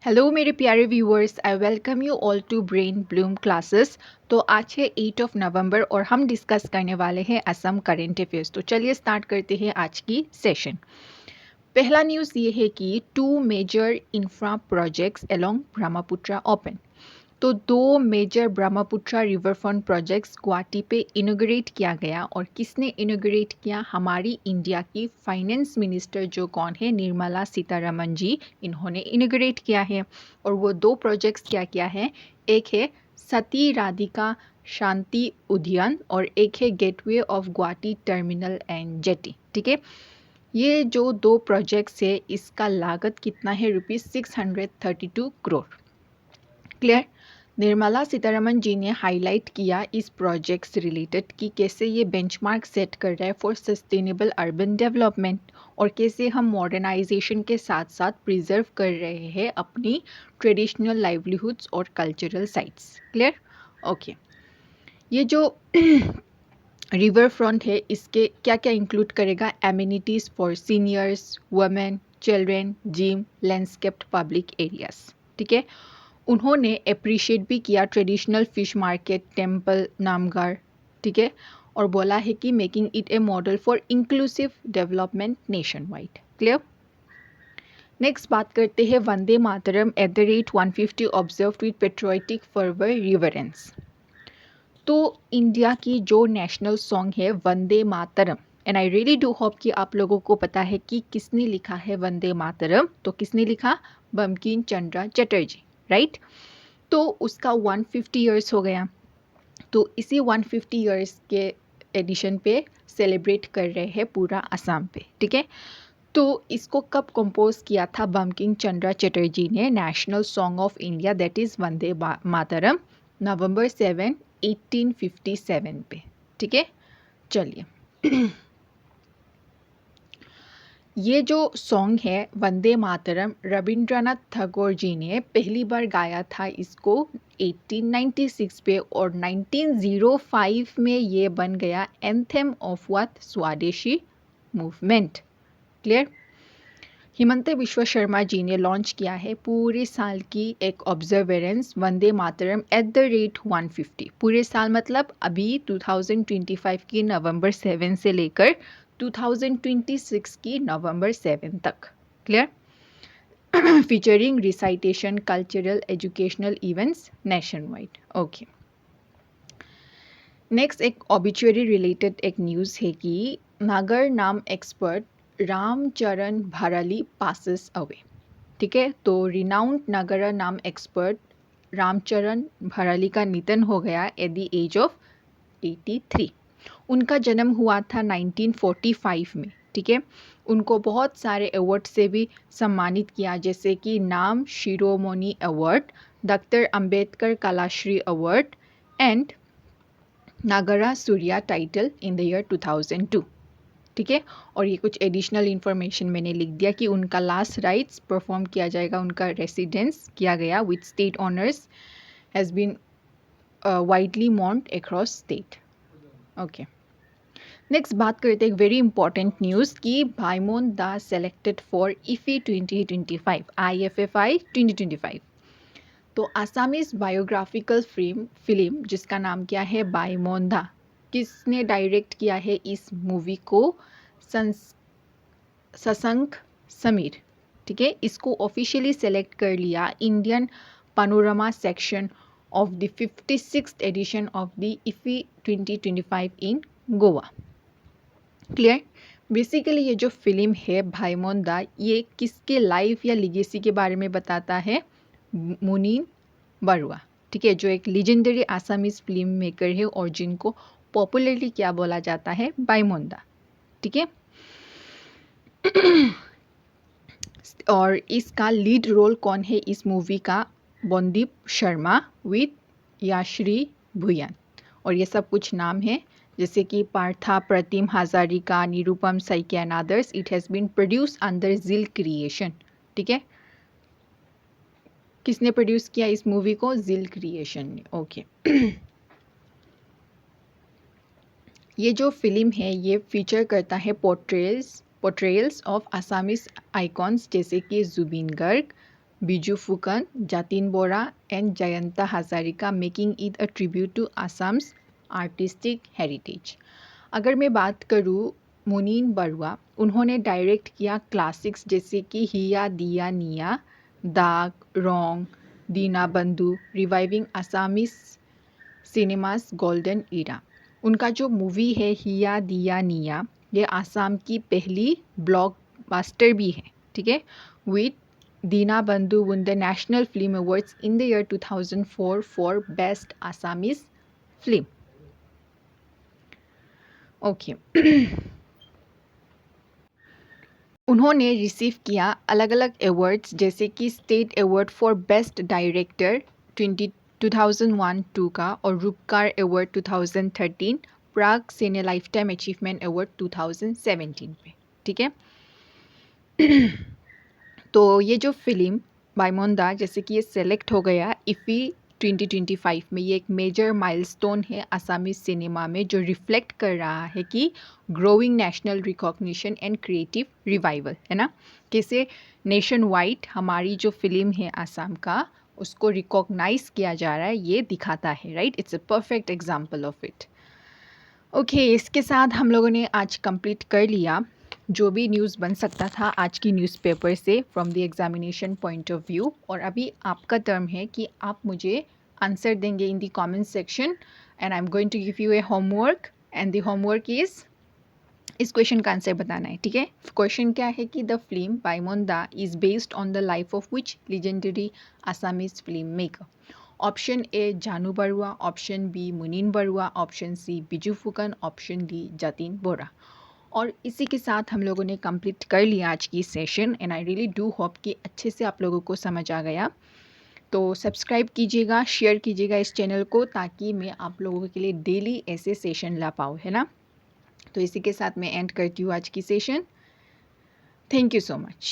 Hello मेरे प्यारे viewers, I welcome you all to Brain Bloom Classes. तो आज है 8 नवंबर और हम डिस्कस करने वाले हैं असम करेंट अफेयर्स। तो चलिए स्टार्ट करते हैं आज की सेशन। पहला न्यूज़ ये है कि 2 major infra projects along Brahmaputra open. तो 2 major Brahmaputra river front projects Guwahati पे इनोग्रेट किया गया। और किसने इनोग्रेट किया? हमारी इंडिया की फाइनेंस मिनिस्टर जो कौन है, निर्मला सीतारमण जी, इन्होंने इनोग्रेट किया है। और वो 2 प्रोजेक्ट्स क्या क्या है? एक है सती राधिका शांति उद्यान और एक है gateway of Guwahati terminal and jetty. ठीक है, ये जो 2 प्रोजेक्ट्स है इसका लागत कितना है? ₹632 करोड़। क्लियर? निर्मला सीतारमण जी ने हाईलाइट किया इस प्रोजेक्ट से रिलेटेड कि कैसे ये बेंचमार्क सेट कर रहा है फॉर सस्टेनेबल अर्बन डेवलपमेंट और कैसे हम मॉडर्नाइजेशन के साथ साथ प्रिजर्व कर रहे हैं अपनी ट्रेडिशनल लाइवलीहुड्स और कल्चरल साइट्स। क्लियर? ओके। ये जो रिवर फ्रंट है इसके क्या क्या इंक्लूड करेगा? Amenities for seniors, women, children, gym, landscaped public areas. ठीक है, उन्होंने अप्रिशिएट भी किया traditional fish market, temple, Namghar. ठीक है, और बोला है कि making it a model for inclusive development nationwide. Clear? Next बात करते हैं Vande Mataram at the rate 150 observe with patriotic fervour reverence. तो इंडिया की जो नेशनल सॉन्ग है Vande Mataram, and I really do hope कि आप लोगों को पता है कि किसने लिखा है वंदे मातरम। तो किसने लिखा? बंकिम चंद्र चटर्जी, राइट? तो उसका 150 ईयर्स हो गया। तो इसी 150 ईयर्स के एडिशन पे सेलिब्रेट कर रहे हैं पूरा असम पे। ठीक है, तो इसको कब कंपोज किया था बंकिम चंद्र चटर्जी ने? National song of India that is Vande Mataram, November 7, 1857 पे। ठीक है, चलिए ये जो सॉन्ग है वंदे मातरम, रविंद्रनाथ टैगोर जी ने पहली बार गाया था इसको 1896 पे और 1905 में ये बन गया एंथेम ऑफ व्हाट? स्वदेशी मूवमेंट। क्लियर? हिमंत विश्व शर्मा जी ने लॉन्च किया है पूरे साल की एक observance Vande Mataram at the rate 150। पूरे साल मतलब अभी 2025 की नवंबर 7 से लेकर 2026 की नवंबर 7 तक। Clear? Featuring recitation, cultural, educational events nation wide. Okay, next एक ऑबिचुअरी रिलेटेड एक न्यूज़ है कि नागर नाम एक्सपर्ट रामचरण भराली पासेस अवे। ठीक है, तो रिनाउंड नागरा नाम एक्सपर्ट रामचरण भराली का निधन हो गया एट द एज ऑफ 83। उनका जन्म हुआ था 1945 में। ठीक है, उनको बहुत सारे अवार्ड से भी सम्मानित किया, जैसे कि नाम Shiromani award, doctor Ambedkar Kalashri award and Nagara Surya title in the year 2002। ठीक है, और ये कुछ एडिशनल इन्फॉर्मेशन मैंने लिख दिया कि उनका लास्ट राइट्स परफॉर्म किया जाएगा, उनका रेसिडेंस किया गया with state honours has been widely mourned across state. Okay, next बात करते हैं एक वेरी इंपॉर्टेंट न्यूज़ कि Bhaimon Das selected for IFFI 2025 IFFI 2025। तो आसामीज बायोग्राफिकल फिल्म जिसका नाम क्या है? बाईमोंदा। किसने डायरेक्ट किया है इस मूवी को? शशांक समीर। ठीक है, इसको ऑफिशियली सेलेक्ट कर लिया Indian panorama section of the 56th edition of the IFFI 2025 in Goa. Clear? Basically ये जो फिल्म है भाईमोंदा, ये किसके लाइफ या लिगेसी के बारे में बताता है? मुनीन बरुआ। ठीक है, जो एक लीजेंडरी आसामीज फिल्म मेकर है और जिनको पॉपुलरली क्या बोला जाता है? बाईमोंदा। ठीक है, और इसका लीड रोल कौन है इस मूवी का? बंदीप शर्मा विद याश्री भुयान। और ये सब कुछ नाम है जैसे कि Partha Pratim Hazarika, Nirupam Saikia and others. It has been produce under Jil creation. ठीक है, किसने प्रोड्यूस किया इस मूवी को? जिल क्रिएशन ने। ओके ये जो फिल्म है ये फीचर करता है पोर्ट्रेयल्स ऑफ आसामीज आइकॉन्स जैसे कि Zubin Garg, Biju Fukan, Jatin Bora, and Jayanta Hazarika, making it a tribute to Assam's artistic heritage. अगर मैं बात करूँ मुनीन बरुआ, उन्होंने डायरेक्ट किया क्लासिक्स जैसे कि हिया दिया निया, दाग, रोंग, दीना बंधु, reviving Assamese cinemas golden era. उनका जो मूवी है हिया दिया निया, ये आसाम की पहली ब्लॉकबस्टर भी है, ठीक है। विद दीना बंधु won the National Film Awards in the year 2004 for Best Assamese Film. Okay उन्होंने रिसीव किया अलग अलग अवार्ड्स जैसे कि state award for best director 2001-2 का और रूपकार अवार्ड 2013, प्राग सिने लाइफ टाइम अचीवमेंट अवार्ड 2017 पे, ठीक है। तो ये जो फिल्म बाइमोंदा जैसे कि ये सेलेक्ट हो गया इफ़ी 2025 में, ये एक मेजर माइलस्टोन है आसामी सिनेमा में जो रिफ्लेक्ट कर रहा है कि growing national recognition and creative revival, है ना। कैसे नेशन वाइड हमारी जो फिल्म है आसाम का उसको रिकॉग्नाइज किया जा रहा है, ये दिखाता है, right. It's a perfect example of it. Okay, इसके साथ हम लोगों ने आज कंप्लीट कर लिया जो भी न्यूज़ बन सकता था आज की न्यूज़पेपर से from the examination point of view. और अभी आपका टर्म है कि आप मुझे आंसर देंगे in the comment section and I am going to give you a homework and the homework is इस क्वेश्चन का आंसर बताना है, ठीक है। क्वेश्चन क्या है कि the film Baimonda is based on the life of which legendary Assamese film maker. Option A Jahnu Barua, option B Munin Barua, option C Biju Phukan, option D Jatin Bora. और इसी के साथ हम लोगों ने कंप्लीट कर लिया आज की session and I really do hope कि अच्छे से आप लोगों को समझ आ गया। तो सब्सक्राइब कीजिएगा, शेयर कीजिएगा इस चैनल को ताकि मैं आप लोगों के लिए डेली ऐसे सेशन ला पाऊँ, है ना। तो इसी के साथ मैं एंड करती हूँ आज की session. Thank you so much.